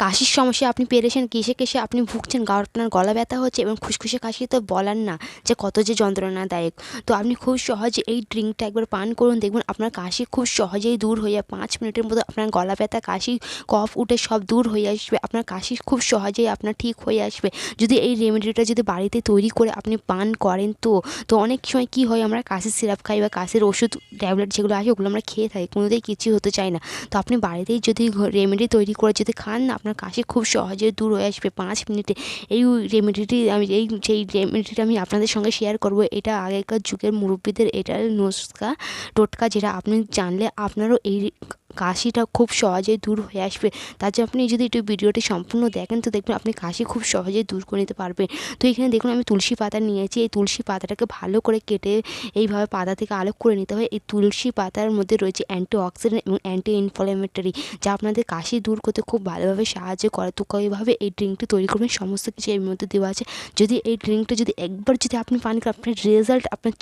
কাশির সমস্যা আপনি পেরেছেন, কেসে আপনি ভুগছেন, আপনার গলা ব্যথা হচ্ছে এবং খুসখুসে কাশি তো বলার না যে কত যে যন্ত্রণাদায়ক। তো আপনি খুব সহজে এই ড্রিঙ্কটা একবার পান করুন, দেখবেন আপনার কাশি খুব সহজেই দূর হয়ে যাবে। 5 মিনিটের মধ্যে আপনার গলা ব্যথা, কাশি, কফ উঠে সব দূর হয়ে আসবে। আপনার কাশি খুব সহজেই আপনার ঠিক হয়ে আসবে যদি এই রেমেডিটা যদি বাড়িতে তৈরি করে আপনি পান করেন। তো অনেক সময় কী হয়, আমরা কাশির সিরাপ খাই বা কাশির ওষুধ ট্যাবলেট যেগুলো আছে ওগুলো আমরা খেয়ে থাকি, কোনোতেই কিছু হতে চায় না। তো আপনি বাড়িতেই যদি রেমেডি তৈরি করে যদি খান না, আপনার কাশি খুব সহজে দূর হয়ে আসবে 5 মিনিটে। এই রেমেডিটা আমি আপনাদের সঙ্গে শেয়ার করব। এটা আগেকার যুগের মুরব্বীদের এটার নুস্খা টোটকা, যেটা আপনি জানলে আপনারও এই কাশিটা খুব সহজেই দূর হয়ে আসবে। তার জন্য আপনি যদি একটু ভিডিওটি সম্পূর্ণ দেখেন তো দেখবেন আপনি কাশি খুব সহজেই দূর করে নিতে পারবেন। তো এখানে দেখুন আমি তুলসী পাতা নিয়েছি। এই তুলসী পাতাটাকে ভালো করে কেটে এইভাবে পাতা থেকে আলাদা করে নিতে হয়। এই তুলসী পাতার মধ্যে রয়েছে অ্যান্টিঅক্সিডেন্ট এবং অ্যান্টি ইনফ্ল্যামেটরি, যা আপনাদের কাশি দূর করতে খুব ভালোভাবে সাহায্য করে। তো এইভাবে এই ড্রিঙ্কটি তৈরি করবেন, সমস্ত কিছু এর মধ্যে দেওয়া আছে। যদি এই ড্রিঙ্কটা যদি একবার যদি আপনি পান করেন, আপনার রেজাল্ট আপনার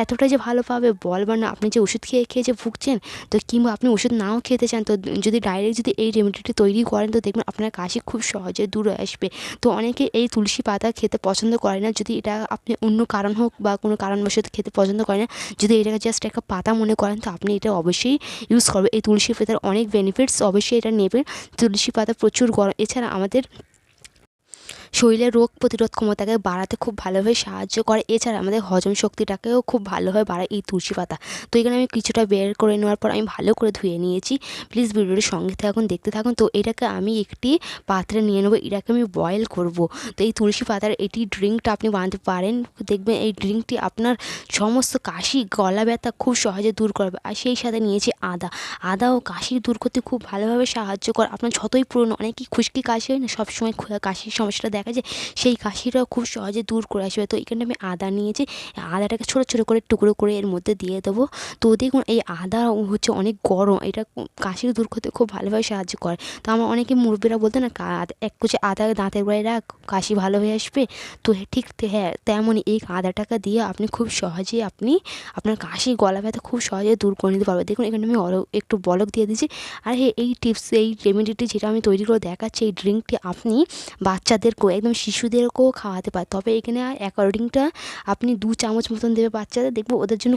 এতটা যে ভালো পাবে বলবার না। আপনি যে ওষুধ খেয়ে যে ভুগছেন, তো কিংবা আপনি ওষুধ নাও খেতে চান, তো যদি ডাইরেক্ট যদি এই রেমেডিটি তৈরি করেন তো দেখবেন আপনার কাশি খুব সহজে দূর হয়ে আসবে। তো অনেকে এই তুলসী পাতা খেতে পছন্দ করে না, যদি এটা আপনি অন্য কারণ হোক বা কোনো কারণবশত খেতে পছন্দ করেন না, যদি এটাকে জাস্ট একটা পাতা মনে করেন, তো আপনি এটা অবশ্যই ইউজ করবেন। এই তুলসী পাতার অনেক বেনিফিটস, অবশ্যই এটা নেবেন। তুলসী পাতা প্রচুর গরম, এছাড়া আমাদের শরীরের রোগ প্রতিরোধ ক্ষমতাকে বাড়াতে খুব ভালোভাবে সাহায্য করে। এছাড়া আমাদের হজম শক্তিটাকেও খুব ভালোভাবে বাড়ায় এই তুলসী পাতা। তো এখানে আমি কিছুটা বের করে নেওয়ার পর আমি ভালো করে ধুয়ে নিয়েছি। প্লিজ ভিডিওটির সঙ্গে থাকুন, দেখতে থাকুন। তো এটাকে আমি একটি পাত্রে নিয়ে নেবো, এটাকে আমি বয়েল করব। তো এই তুলসী পাতার এটি ড্রিঙ্কটা আপনি বানাতে পারেন। দেখবেন এই ড্রিঙ্কটি আপনার সমস্ত কাশি, গলা ব্যথা খুব সহজে দূর করবে। আর সেই সাথে নিয়েছি আদাও কাশি দূর করতে খুব ভালোভাবে সাহায্য করে। আপনার যতই পুরনো অনেকই খুশকি কাশি হয় না, সবসময় কাশির সমস্যাটা দেখা যায়, সেই কাশিটাও খুব সহজে দূর করে আসবে। তো এখানে আমি আদা নিয়েছি, আদাটাকে ছোটো ছোটো করে টুকরো করে এর মধ্যে দিয়ে দেবো। তো দেখুন এই আদা হচ্ছে অনেক গরম, এটা কাশি দূর করতে খুব ভালোভাবে সাহায্য করে। তো আমার অনেকে মুরব্বীরা বলতো না, এক কুচি আদা দাঁতের গোড়ায় রাখ, কাশি ভালো হয়ে আসবে। তো ঠিক হ্যাঁ, তেমনই এই আদাটাকে দিয়ে আপনি খুব সহজেই আপনি আপনার কাশি, গলা ব্যথা খুব সহজে দূর করে নিতে পারবেন। দেখুন এখানে আমি একটু বলক দিয়ে দিয়েছি। আর হ্যাঁ, এই টিপস, এই রেমেডিটি যেটা আমি তৈরি করে দেখাচ্ছি, এই ড্রিঙ্কটি আপনি বাচ্চাদেরকেও, একদম শিশুদেরকেও খাওয়াতে পারে। তবে এখানে অ্যাকর্ডিংটা আপনি 2 চামচ মতন দেবে বাচ্চাদের, দেখবো ওদের জন্য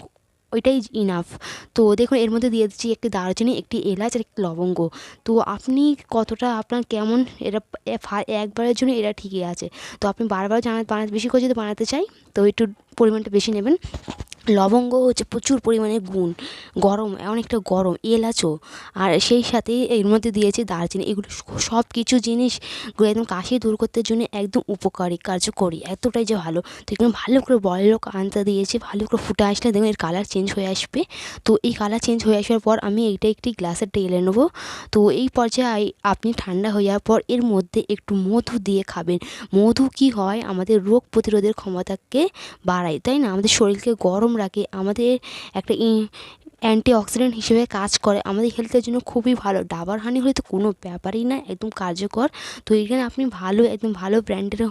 ওইটাই ইনাফ। তো দেখুন এর মধ্যে দিয়ে দিচ্ছি একটি দারচিনি, একটি এলাচ আর একটি লবঙ্গ। তো আপনি কতটা আপনার কেমন, এটা একবারের জন্য এটা ঠিকই আছে। তো আপনি বারবার বানাতে বেশি করে যদি বানাতে চাই তো একটু পরিমাণটা বেশি নেবেন। লবঙ্গ হচ্ছে প্রচুর পরিমাণে গরম, অনেকটা গরম, এলাচও। আর সেই সাথে এর মধ্যে দিয়েছি দারচিনি। এগুলো সব কিছু জিনিসগুলো একদম কাশি দূর করতে জন্য একদম উপকারী, কার্যকরী, এতটাই যে ভালো। তো এখানে ভালো করে বয়েল আনতে দিয়েছি, ভালো করে ফুটে আসলে দেখুন এর কালার চেঞ্জ হয়ে আসবে। তো এই কালার চেঞ্জ হয়ে আসার পর আমি এইটা একটি গ্লাসে ঢেলে নেবো। তো এই পর্যায়ে আপনি ঠান্ডা হয়ে যাওয়ার পর এর মধ্যে একটু মধু দিয়ে খাবেন। মধু কি হয়, আমাদের রোগ প্রতিরোধের ক্ষমতাকে বাড়ায়, তাই না, আমাদের শরীরকে গরম রাখে, আমাদের একটা অ্যান্টিঅক্সিডেন্ট হিসেবে কাজ করে, আমাদের হেলথের জন্য খুবই ভালো। ডাবার হানি হলে তো কোনো ব্যাপারই না, একদম কার্যকর। তো এখানে আপনি একদম ভালো ব্র্যান্ডের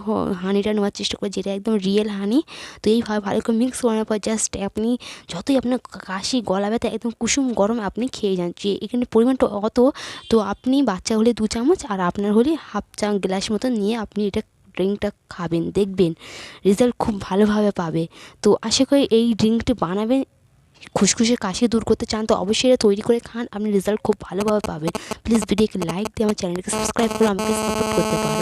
হানিটা নেওয়ার চেষ্টা করে, যেটা একদম রিয়েল হানি। তো এইভাবে ভালো করে মিক্স করার পর জাস্ট আপনি যতই আপনার কাশি, গলা ব্যথা একদম কুসুম গরম আপনি খেয়ে যান। যে এখানে পরিমাণটা অত, তো আপনি বাচ্চা হলে 2 চামচ আর আপনার হলে হাফ গ্লাস মতো নিয়ে আপনি এটা ড্রিঙ্কটা খাবেন, দেখবেন রেজাল্ট খুব ভালোভাবে পাবে। তো আশা করি এই ড্রিঙ্কটি বানাবেন, খুসখুসে কাশি দূর করতে চান তো অবশ্যই এটা তৈরি করে খান, আপনি রেজাল্ট খুব ভালোভাবে পাবেন। প্লিজ ভিডিওকে লাইক দিয়ে আমার চ্যানেলকে সাবস্ক্রাইব করে আমাকে সাপোর্ট করতে পারেন।